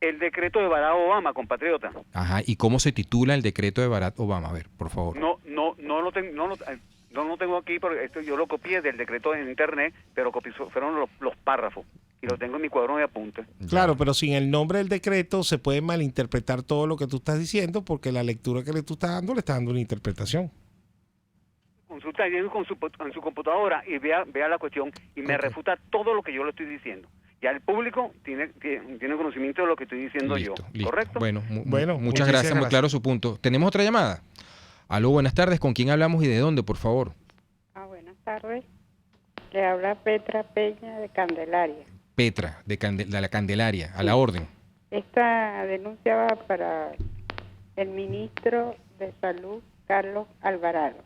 El decreto de Barack Obama, compatriota. Ajá, ¿y cómo se titula el decreto de Barack Obama? A ver, por favor. No lo tengo aquí, porque esto yo lo copié del decreto en internet, pero fueron los párrafos. y lo tengo en mi cuadro de apuntes. Claro, pero sin el nombre del decreto se puede malinterpretar todo lo que tú estás diciendo, porque la lectura que tú estás dando le estás dando una interpretación. Consulta bien en su computadora y vea la cuestión y me refuta todo lo que yo le estoy diciendo. Ya el público tiene conocimiento de lo que estoy diciendo Listo. ¿correcto? Bueno, Bueno, muchas gracias, muy claro su punto. ¿Tenemos otra llamada? Aló, buenas tardes, ¿con quién hablamos y de dónde, por favor? Buenas tardes, le habla Petra Peña de Candelaria. Petra, de la Candelaria, a la orden. Esta denuncia va para el ministro de Salud, Carlos Alvarado.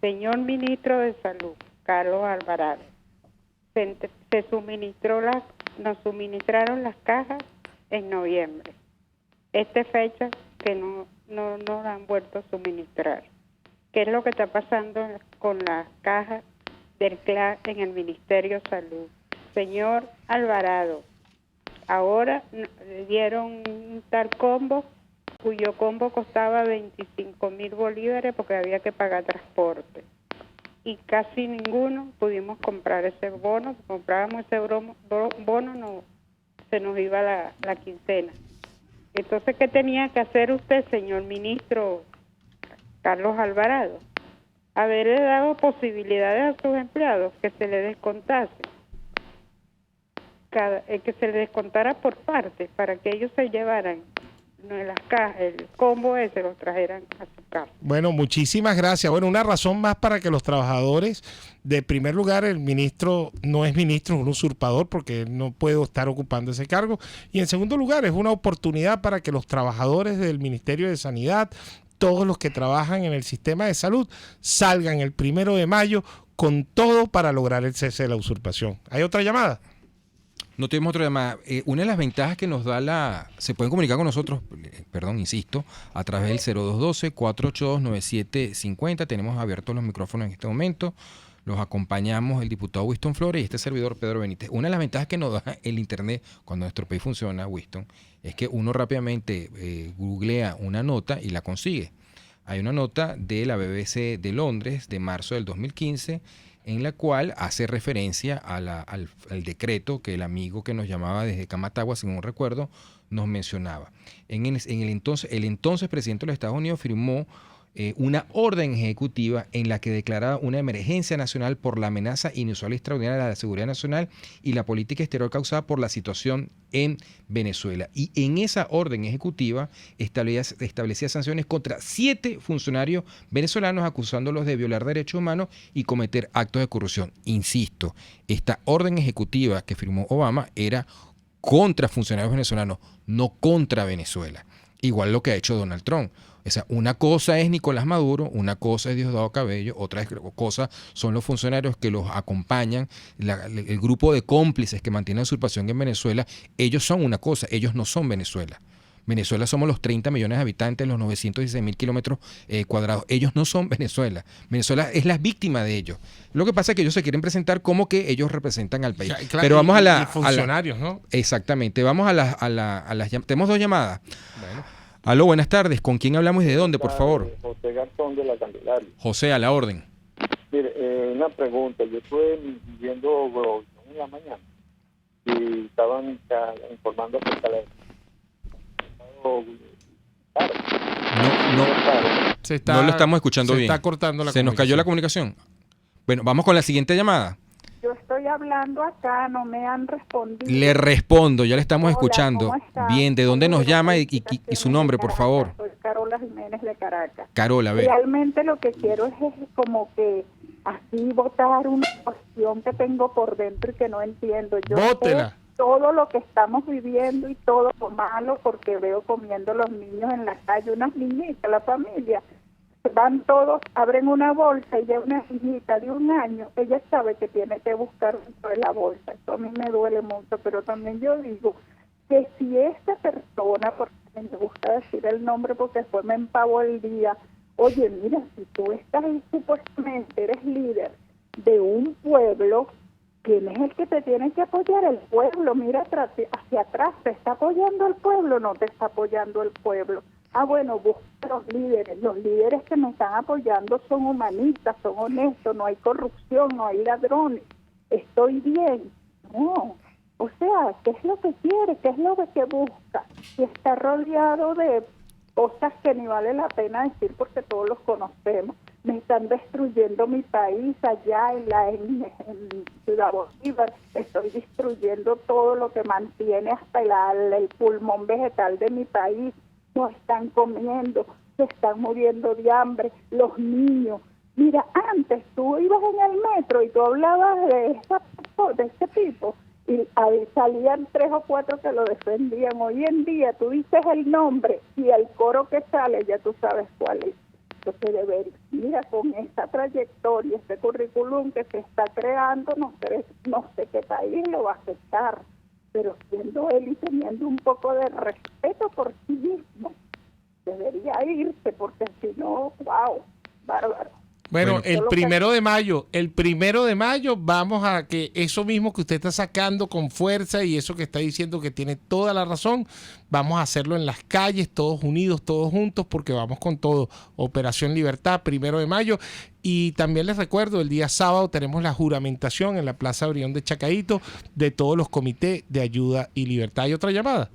Señor ministro de Salud, Carlos Alvarado, nos suministraron las cajas en noviembre. Esta fecha que no nos han vuelto a suministrar. ¿Qué es lo que está pasando con las cajas del CLAC en el Ministerio de Salud? Señor Alvarado, ahora le dieron un tal combo, cuyo combo costaba 25,000 bolívares porque había que pagar transporte. Y casi ninguno pudimos comprar ese bono. Si comprábamos ese bono, no, se nos iba la quincena. Entonces, ¿qué tenía que hacer usted, señor ministro Carlos Alvarado? Haberle dado posibilidades a sus empleados que se le descontase. Que se le descontara por parte para que ellos se llevaran las cajas, el combo ese, lo trajeran a su casa. Bueno, muchísimas gracias. Bueno, una razón más para que los trabajadores, de primer lugar, el ministro no es ministro, es un usurpador porque no puede estar ocupando ese cargo. Y en segundo lugar, es una oportunidad para que los trabajadores del Ministerio de Sanidad, todos los que trabajan en el sistema de salud, salgan el 1 de mayo con todo para lograr el cese de la usurpación. ¿Hay otra llamada? No tenemos otra llamada. Una de las ventajas que nos da se pueden comunicar con nosotros, insisto, a través del 0212-482-9750. Tenemos abiertos los micrófonos en este momento. Los acompañamos el diputado Winston Flores y este servidor Pedro Benítez. Una de las ventajas que nos da el Internet cuando nuestro país funciona, Winston, es que uno rápidamente googlea una nota y la consigue. Hay una nota de la BBC de Londres de marzo del 2015 en la cual hace referencia al decreto que el amigo que nos llamaba desde Camatagua, según recuerdo, nos mencionaba. El entonces presidente de los Estados Unidos firmó una orden ejecutiva en la que declaraba una emergencia nacional por la amenaza inusual y extraordinaria de la seguridad nacional y la política exterior causada por la situación en Venezuela. Y en esa orden ejecutiva establecía sanciones contra 7 funcionarios venezolanos acusándolos de violar derechos humanos y cometer actos de corrupción. Insisto, esta orden ejecutiva que firmó Obama era contra funcionarios venezolanos, no contra Venezuela. Igual lo que ha hecho Donald Trump. O sea, una cosa es Nicolás Maduro, una cosa es Diosdado Cabello, otra cosa son los funcionarios que los acompañan, el grupo de cómplices que mantienen la usurpación en Venezuela. Ellos son una cosa, ellos no son Venezuela. Venezuela somos los 30 millones de habitantes, los 916,000 kilómetros cuadrados. Ellos no son Venezuela. Venezuela es la víctima de ellos. Lo que pasa es que ellos se quieren presentar como que ellos representan al país. Claro, pero vamos y funcionarios, ¿no? Exactamente. Vamos a las tenemos 2 llamadas. Bueno. Aló, buenas tardes. ¿Con quién hablamos y de dónde, por favor? José Gastón de la Candelaria. José, a la orden. Mire, una pregunta. Yo estuve viendo Globovisión en la mañana y estaban informando acerca de no lo estamos escuchando bien. Se está cortando la comunicación. Se nos cayó la comunicación. Bueno, vamos con la siguiente llamada. Yo estoy hablando acá, no me han respondido. Le respondo, ya le estamos escuchando. ¿Cómo está? Bien, ¿de dónde nos llama y su nombre, por favor? Soy Carola Jiménez de Caracas. Carola, a ver. Realmente lo que quiero es como que así votar una cuestión que tengo por dentro y que no entiendo. Yo Bótela. sé todo lo que estamos viviendo y todo lo malo porque veo comiendo los niños en la calle, unas niñitas, la familia. Van todos, abren una bolsa y de una niñita de 1 año, ella sabe que tiene que buscar dentro de la bolsa. Eso a mí me duele mucho, pero también yo digo que si esta persona, porque me gusta decir el nombre porque después me empavo el día, oye, mira, si tú estás ahí supuestamente, eres líder de un pueblo, ¿quién es el que te tiene que apoyar? El pueblo. Mira hacia atrás, ¿te está apoyando el pueblo? No te está apoyando el pueblo. Bueno, busca los líderes que me están apoyando son humanistas, son honestos, no hay corrupción, no hay ladrones, estoy bien. No, O sea, ¿qué es lo que quiere? ¿Qué es lo que busca? Y está rodeado de cosas que ni vale la pena decir porque todos los conocemos. Me están destruyendo mi país allá en Ciudad Bolívar. Estoy destruyendo todo lo que mantiene hasta el pulmón vegetal de mi país. No están comiendo, se están muriendo de hambre, los niños. Mira, antes tú ibas en el metro y tú hablabas de este tipo y ahí salían 3 o 4 que lo defendían. Hoy en día tú dices el nombre y el coro que sale ya tú sabes cuál es. Entonces, mira, con esta trayectoria, este currículum que se está creando, no sé qué país lo va a aceptar, pero siendo él y teniendo un poco de respeto por sí mismo, debería irse, porque si no, wow, bárbaro. Bueno, el 1 de mayo vamos a que eso mismo que usted está sacando con fuerza y eso que está diciendo que tiene toda la razón, vamos a hacerlo en las calles, todos unidos, todos juntos, porque vamos con todo. Operación Libertad, 1 de mayo. Y también les recuerdo, el día sábado tenemos la juramentación en la Plaza Brión de Chacaíto de todos los comités de ayuda y libertad. ¿Hay otra llamada?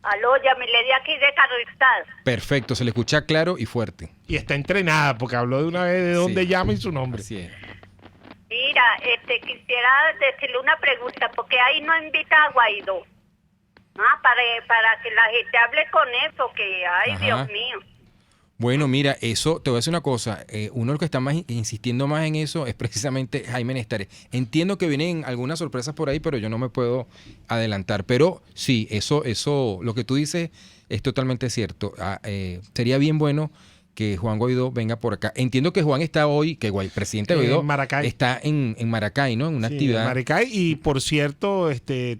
Aló, Yamile de aquí de Carrizal. Perfecto, se le escucha claro y fuerte. Y está entrenada porque habló de una vez de dónde llama y su nombre. Así es. Mira, quisiera decirle una pregunta, porque ahí no invita a Guaidó. Para que la gente hable con eso, que, ay, Ajá. Dios mío. Bueno, mira, eso, te voy a decir una cosa, uno de los que está insistiendo más en eso es precisamente Jaime Nestares. Entiendo que vienen algunas sorpresas por ahí, pero yo no me puedo adelantar. Pero sí, eso, lo que tú dices es totalmente cierto. Sería bien bueno que Juan Guaidó venga por acá. Entiendo que Juan está hoy, que el presidente Guaidó está en Maracay, ¿no? En una actividad. En Maracay, y por cierto,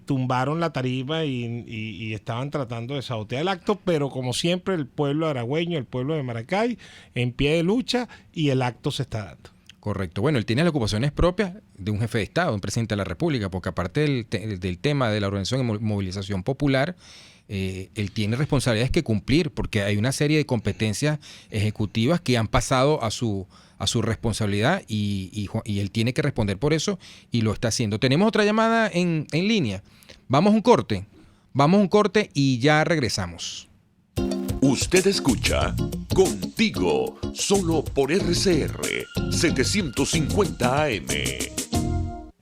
tumbaron la tarima y estaban tratando de sabotear el acto, pero como siempre el pueblo aragüeño, el pueblo de Maracay, en pie de lucha, y el acto se está dando. Correcto. Bueno, él tiene las ocupaciones propias de un jefe de Estado, un presidente de la República, porque aparte del tema de la organización de movilización popular, él tiene responsabilidades que cumplir, porque hay una serie de competencias ejecutivas que han pasado a su responsabilidad y él tiene que responder por eso y lo está haciendo. Tenemos otra llamada en línea. Vamos a un corte y ya regresamos. Usted escucha Contigo, solo por RCR 750 AM.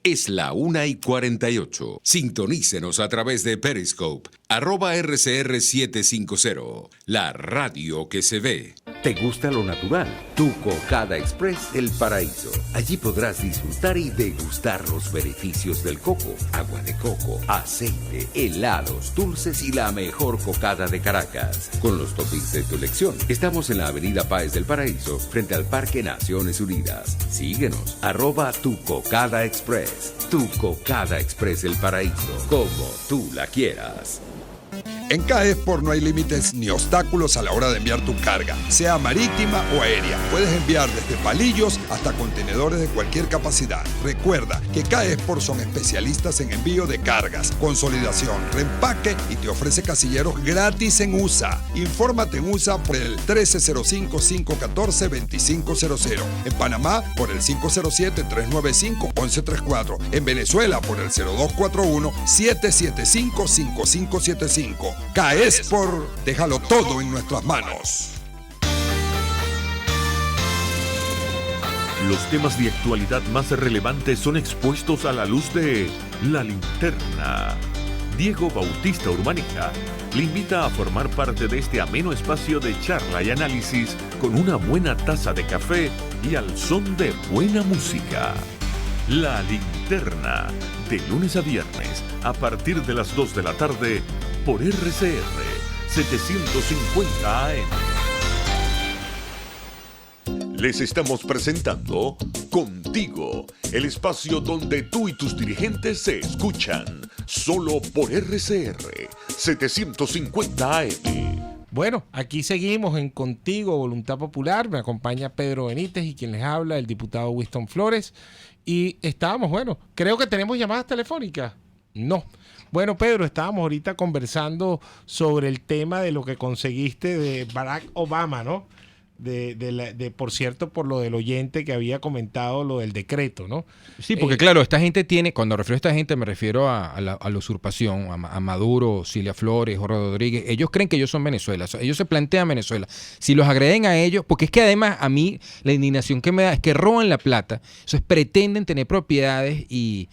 Es la 1:48. Sintonícenos a través de Periscope, @RCR750, la radio que se ve. ¿Te gusta lo natural? Tu Cocada Express El Paraíso. Allí podrás disfrutar y degustar los beneficios del coco, agua de coco, aceite, helados, dulces y la mejor cocada de Caracas. Con los toppings de tu elección. Estamos en la avenida Páez del Paraíso, frente al Parque Naciones Unidas. Síguenos, @Tu Cocada Express. Tu Cocada Express El Paraíso. Como tú la quieras. En Caesport no hay límites ni obstáculos a la hora de enviar tu carga, sea marítima o aérea. Puedes enviar desde palillos hasta contenedores de cualquier capacidad. Recuerda que Caesport son especialistas en envío de cargas, consolidación, reempaque y te ofrece casilleros gratis en USA. Infórmate en USA por el 1305-514-2500. En Panamá por el 507-395-1134. En Venezuela por el 0241-775-5575. Caesport, déjalo todo en nuestras manos. Los temas de actualidad más relevantes son expuestos a la luz de La Linterna. Diego Bautista Urbanita le invita a formar parte de este ameno espacio de charla y análisis con una buena taza de café y al son de buena música. La Linterna, de lunes a viernes, a partir de las 2 de la tarde, por RCR 750 AM. Les estamos presentando Contigo, el espacio donde tú y tus dirigentes se escuchan, solo por RCR 750 AM. Bueno, aquí seguimos en Contigo, Voluntad Popular. Me acompaña Pedro Benítez y quien les habla, el diputado Winston Flores. Y estábamos, bueno, creo que tenemos llamadas telefónicas. No. Bueno, Pedro, estábamos ahorita conversando sobre el tema de lo que conseguiste de Barack Obama, ¿no? por cierto, por lo del oyente que había comentado lo del decreto, ¿no? Sí, porque claro, esta gente tiene, cuando refiero a esta gente me refiero a la usurpación, a Maduro, Cilia Flores, Jorge Rodríguez. Ellos creen que ellos son Venezuela, ellos se plantean Venezuela. Si los agreden a ellos, porque es que además a mí la indignación que me da es que roban la plata, pretenden tener propiedades y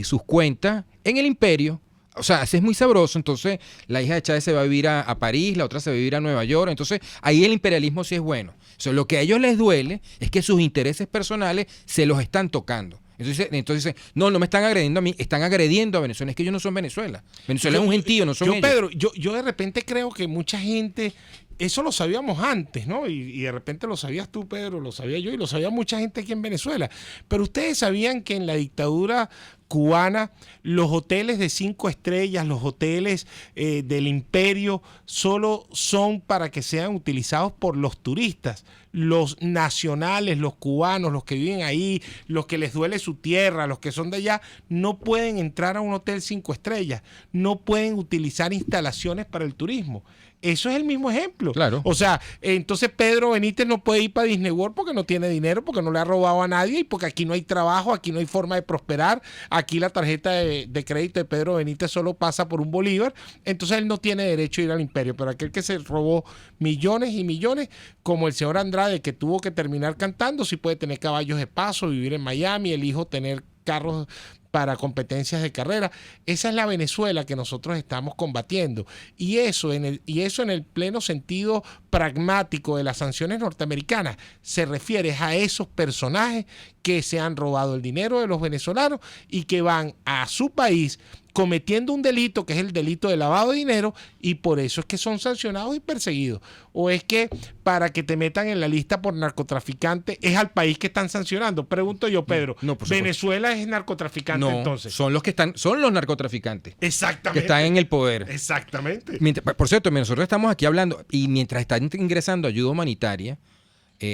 sus cuentas en el imperio. O sea, es muy sabroso. Entonces, la hija de Chávez se va a vivir a París, la otra se va a vivir a Nueva York. Entonces, ahí el imperialismo sí es bueno. O sea, lo que a ellos les duele es que sus intereses personales se los están tocando. Entonces no me están agrediendo a mí, están agrediendo a Venezuela. Es que ellos no son Venezuela. Venezuela es un gentío, no son ellos. Pedro, yo de repente creo que mucha gente... Eso lo sabíamos antes, ¿no? Y de repente lo sabías tú, Pedro, lo sabía yo y lo sabía mucha gente aquí en Venezuela. Pero ustedes sabían que en la dictadura cubana los hoteles de 5 estrellas, los hoteles del imperio, solo son para que sean utilizados por los turistas. Los nacionales, los cubanos, los que viven ahí, los que les duele su tierra, los que son de allá, no pueden entrar a un hotel 5 estrellas, no pueden utilizar instalaciones para el turismo. Eso es el mismo ejemplo. Claro. O sea, entonces Pedro Benítez no puede ir para Disney World porque no tiene dinero, porque no le ha robado a nadie y porque aquí no hay trabajo, aquí no hay forma de prosperar. Aquí la tarjeta de crédito de Pedro Benítez solo pasa por un bolívar. Entonces él no tiene derecho a ir al imperio. Pero aquel que se robó millones y millones, como el señor Andrade, que tuvo que terminar cantando, sí puede tener caballos de paso, vivir en Miami, el hijo tener carros para competencias de carrera. Esa es la Venezuela que nosotros estamos combatiendo. Y eso en el pleno sentido pragmático de las sanciones norteamericanas se refiere a esos personajes que se han robado el dinero de los venezolanos y que van a su país cometiendo un delito que es el delito de lavado de dinero, y por eso es que son sancionados y perseguidos. O es que para que te metan en la lista por narcotraficante es al país que están sancionando. Pregunto yo, Pedro, ¿Venezuela es narcotraficante entonces? Son los narcotraficantes. Exactamente. Que están en el poder. Exactamente. Por cierto, nosotros estamos aquí hablando y mientras están ingresando ayuda humanitaria,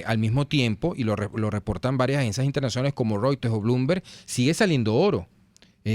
al mismo tiempo, y lo reportan varias agencias internacionales como Reuters o Bloomberg, sigue saliendo oro.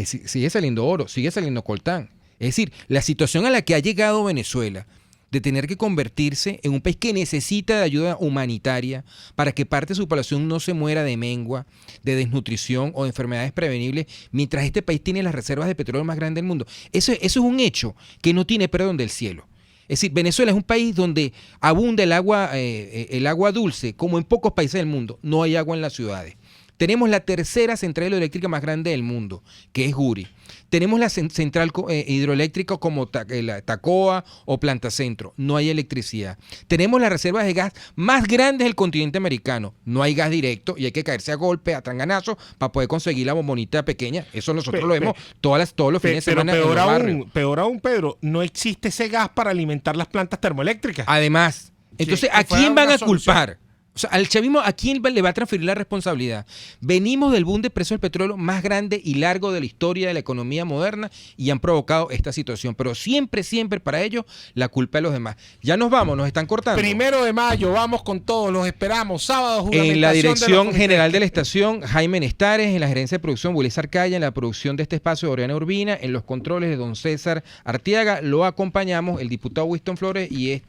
Sigue saliendo coltán. Es decir, la situación a la que ha llegado Venezuela de tener que convertirse en un país que necesita de ayuda humanitaria para que parte de su población no se muera de mengua, de desnutrición o de enfermedades prevenibles, mientras este país tiene las reservas de petróleo más grandes del mundo. Eso es un hecho que no tiene perdón del cielo. Es decir, Venezuela es un país donde abunda el agua dulce, como en pocos países del mundo. No hay agua en las ciudades. Tenemos la tercera central hidroeléctrica más grande del mundo, que es Guri. Tenemos la central hidroeléctrica como la Tacoa o Planta Centro. No hay electricidad. Tenemos las reservas de gas más grandes del continente americano. No hay gas directo y hay que caerse a golpe, a tranganazos, para poder conseguir la bombonita pequeña. Eso nosotros lo vemos todos los fines de semana. Pero peor aún, Pedro, no existe ese gas para alimentar las plantas termoeléctricas. Además, entonces, ¿a quién van a culpar? O sea, al chavismo, ¿a quién le va a transferir la responsabilidad? Venimos del boom de precio del petróleo más grande y largo de la historia de la economía moderna y han provocado esta situación. Pero siempre para ellos, la culpa de los demás. Ya nos vamos, nos están cortando. 1 de mayo, vamos con todos, los esperamos. Sábado, juramentación. En la dirección general de la estación, Jaime Nestares. En la gerencia de producción, Wilésar Calla. En la producción de este espacio, Oriana Urbina. En los controles de don César Arteaga. Lo acompañamos el diputado Winston Flores y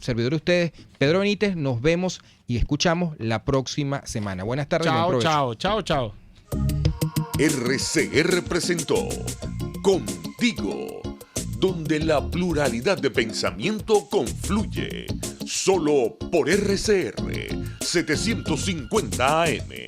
servidor de ustedes, Pedro Benítez. Nos vemos y escuchamos la próxima semana. Buenas tardes. Chao. RCR presentó Contigo, donde la pluralidad de pensamiento confluye. Solo por RCR 750 AM.